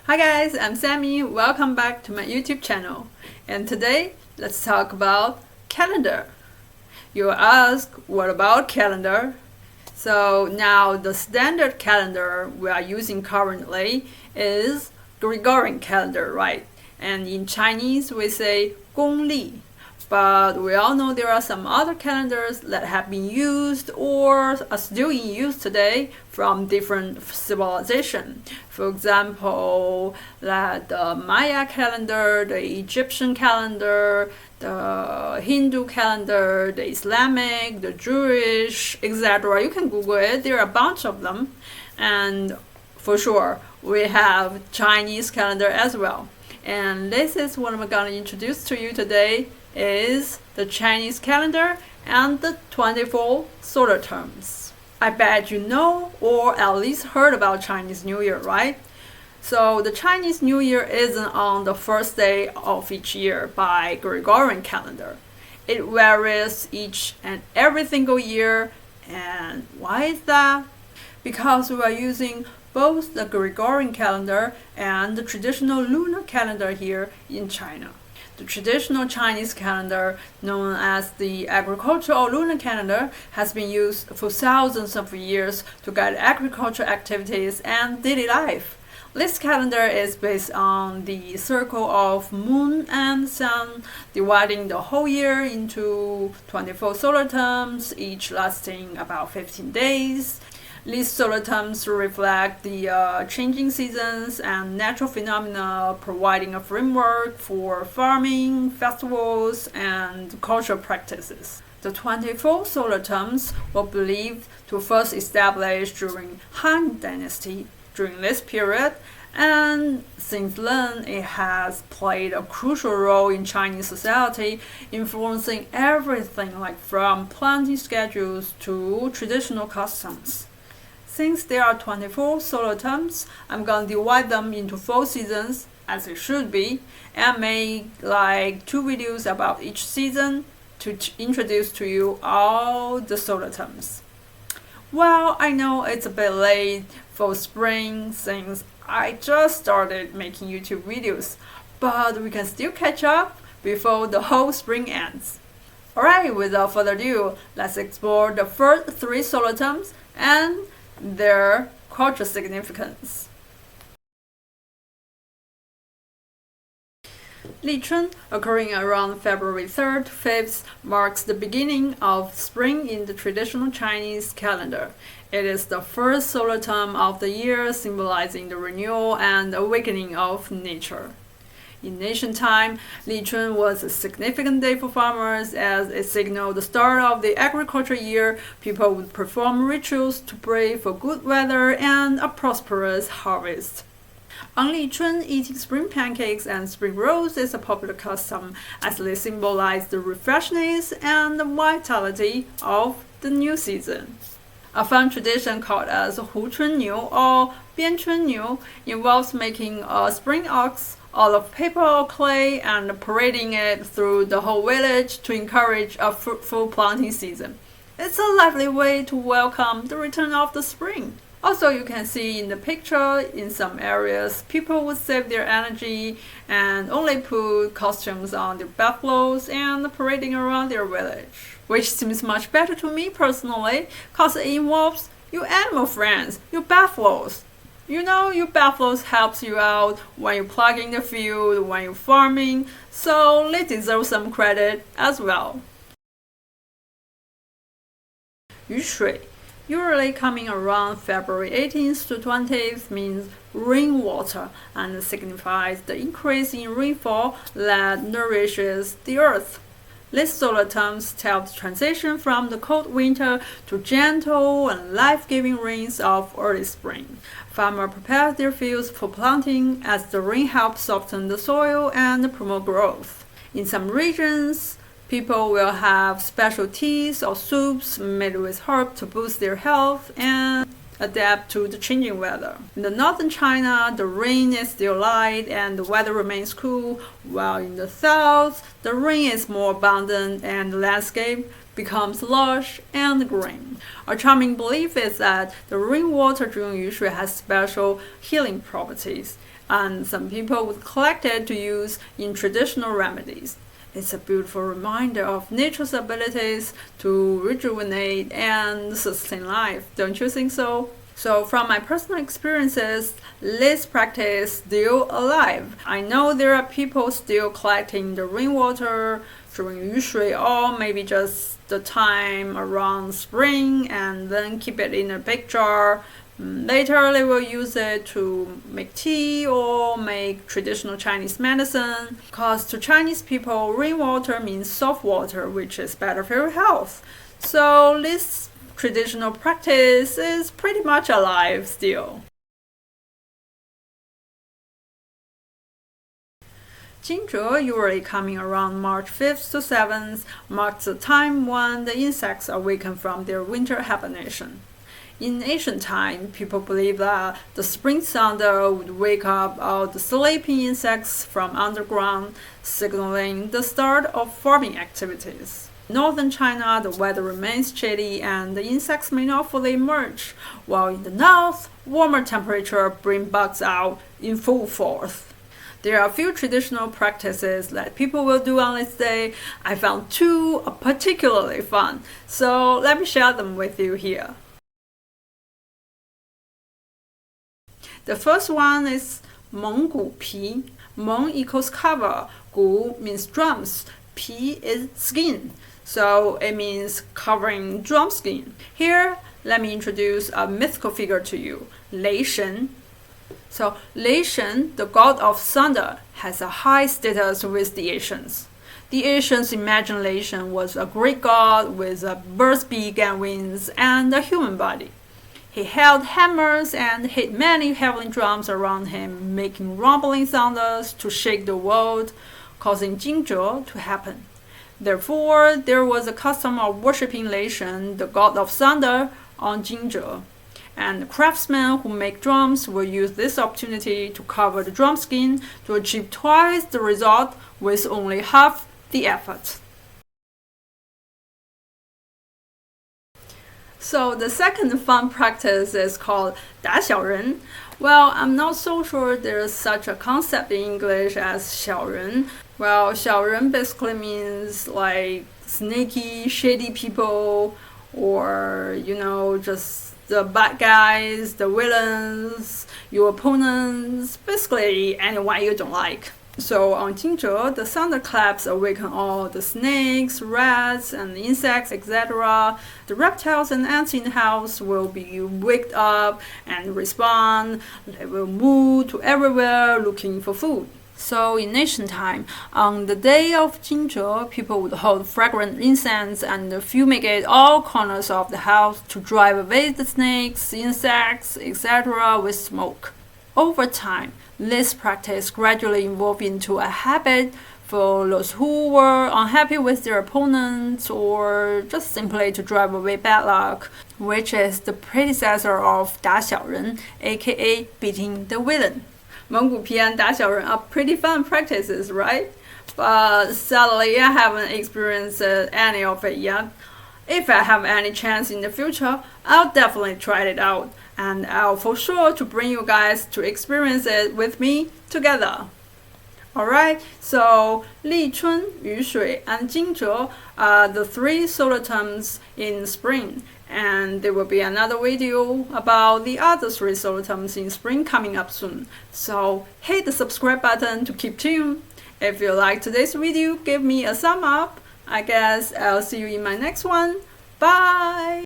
Hi guys, I'm Sammy. Welcome back to my YouTube channel. And today, let's talk about calendar. You ask, what about calendar? So now the standard calendar we are using currently is Gregorian calendar, right? And in Chinese we say 公历. But we all know there are some other calendars that have been used or are still in use today from different civilizations. For example, like the Maya calendar, the Egyptian calendar, the Hindu calendar, the Islamic, the Jewish, etc. You can Google it. There are a bunch of them. And for sure, we have Chinese calendar as well. And this is what I'm going to introduce to you today is the Chinese calendar and the 24 solar terms. I bet you know or at least heard about Chinese New Year, right? So the Chinese New Year isn't on the first day of each year by Gregorian calendar. It varies each and every single year. And why is that? Because we are using both the Gregorian calendar and the traditional lunar calendar here in China. The traditional Chinese calendar, known as the agricultural lunar calendar, has been used for thousands of years to guide agricultural activities and daily life. This calendar is based on the circle of moon and sun, dividing the whole year into 24 solar terms, each lasting about 15 days. These solar terms reflect the changing seasons and natural phenomena, providing a framework for farming, festivals, and cultural practices. The 24 solar terms were believed to first establish during Han Dynasty. During this period, and since then it has played a crucial role in Chinese society, influencing everything like from planting schedules to traditional customs. Since there are 24 solar terms, I'm going to divide them into 4 seasons, as it should be, and make like 2 videos about each season to introduce to you all the solar terms. Well, I know it's a bit late for spring since I just started making YouTube videos, but we can still catch up before the whole spring ends. Alright, without further ado, let's explore the first 3 solar terms and their cultural significance. Lichun, occurring around February 3rd to 5th, marks the beginning of spring in the traditional Chinese calendar. It is the first solar term of the year, symbolizing the renewal and awakening of nature. In ancient time, Lichun was a significant day for farmers as it signaled the start of the agricultural year. People would perform rituals to pray for good weather and a prosperous harvest. On Lichun, eating spring pancakes and spring rolls is a popular custom as they symbolize the refreshness and the vitality of the new season. A fun tradition called as Hu Chun Niu or Bian Chun Niu involves making a spring ox out of paper or clay and parading it through the whole village to encourage a fruitful planting season. It's a lively way to welcome the return of the spring. Also, you can see in the picture, in some areas, people would save their energy and only put costumes on their buffaloes and parading around their village. Which seems much better to me personally, cause it involves your animal friends, your buffaloes. You know, your buffaloes helps you out when you're plugging the field, when you're farming, so they deserve some credit as well. Yushui, usually coming around February 18th to 20th, means rainwater and signifies the increase in rainfall that nourishes the earth. These solar terms tell the transition from the cold winter to gentle and life-giving rains of early spring. Farmers prepare their fields for planting as the rain helps soften the soil and promote growth. In some regions, people will have special teas or soups made with herbs to boost their health and adapt to the changing weather. In the northern China, the rain is still light and the weather remains cool, while in the south, the rain is more abundant and the landscape becomes lush and green. A charming belief is that the rainwater during Yushui has special healing properties, and some people would collect it to use in traditional remedies. It's a beautiful reminder of nature's abilities to rejuvenate and sustain life, don't you think so? So from my personal experiences, this practice is still alive. I know there are people still collecting the rainwater during Yushui, or maybe just the time around spring and then keep it in a big jar. Later they will use it to make tea or make traditional Chinese medicine, because to Chinese people rainwater means soft water, which is better for your health. So this traditional practice is pretty much alive still. Jingzhe, usually coming around March 5th to 7th, marks the time when the insects awaken from their winter hibernation. In ancient time, people believed that the spring thunder would wake up all the sleeping insects from underground, signaling the start of farming activities. In northern China, the weather remains chilly and the insects may not fully emerge, while in the north, warmer temperatures bring bugs out in full force. There are a few traditional practices that people will do on this day. I found two particularly fun, so let me share them with you here. The first one is 蒙古皮. 蒙 equals cover, 古 means drums, 皮 is skin, so it means covering drum skin. Here, let me introduce a mythical figure to you, Lichun. So Lichun, the god of thunder, has a high status with the Asians. The Asians imagined Lichun was a great god with a bird's beak and wings and a human body. He held hammers and hit many heavenly drums around him, making rumbling thunders to shake the world, causing Jingzhe to happen. Therefore, there was a custom of worshipping Lichun, the god of thunder, on Jingzhe. And craftsmen who make drums will use this opportunity to cover the drum skin to achieve twice the result with only half the effort. So the second fun practice is called 打小人. Well, I'm not so sure there's such a concept in English as 小人. Well, 小人 basically means like sneaky, shady people, or just the bad guys, the villains, your opponents, basically anyone you don't like. So on Jingzhe, the thunderclaps awaken all the snakes, rats, and insects, etc. The reptiles and ants in the house will be waked up and respond. They will move to everywhere looking for food. So in ancient time, on the day of Jingzhe, people would hold fragrant incense and fumigate all corners of the house to drive away the snakes, insects, etc. with smoke. Over time, this practice gradually evolved into a habit for those who were unhappy with their opponents or just simply to drive away bad luck, which is the predecessor of 打小人, aka beating the villain. 蒙古皮 and 打小人 are pretty fun practices, right? But sadly, I haven't experienced any of it yet. If I have any chance in the future, I'll definitely try it out, and I'll for sure to bring you guys to experience it with me together. Alright, so Lichun, Yushui, and Jingzhe are the three solar terms in spring, and there will be another video about the other three solar terms in spring coming up soon. So hit the subscribe button to keep tuned. If you like today's video, give me a thumb up. I guess I'll see you in my next one. Bye!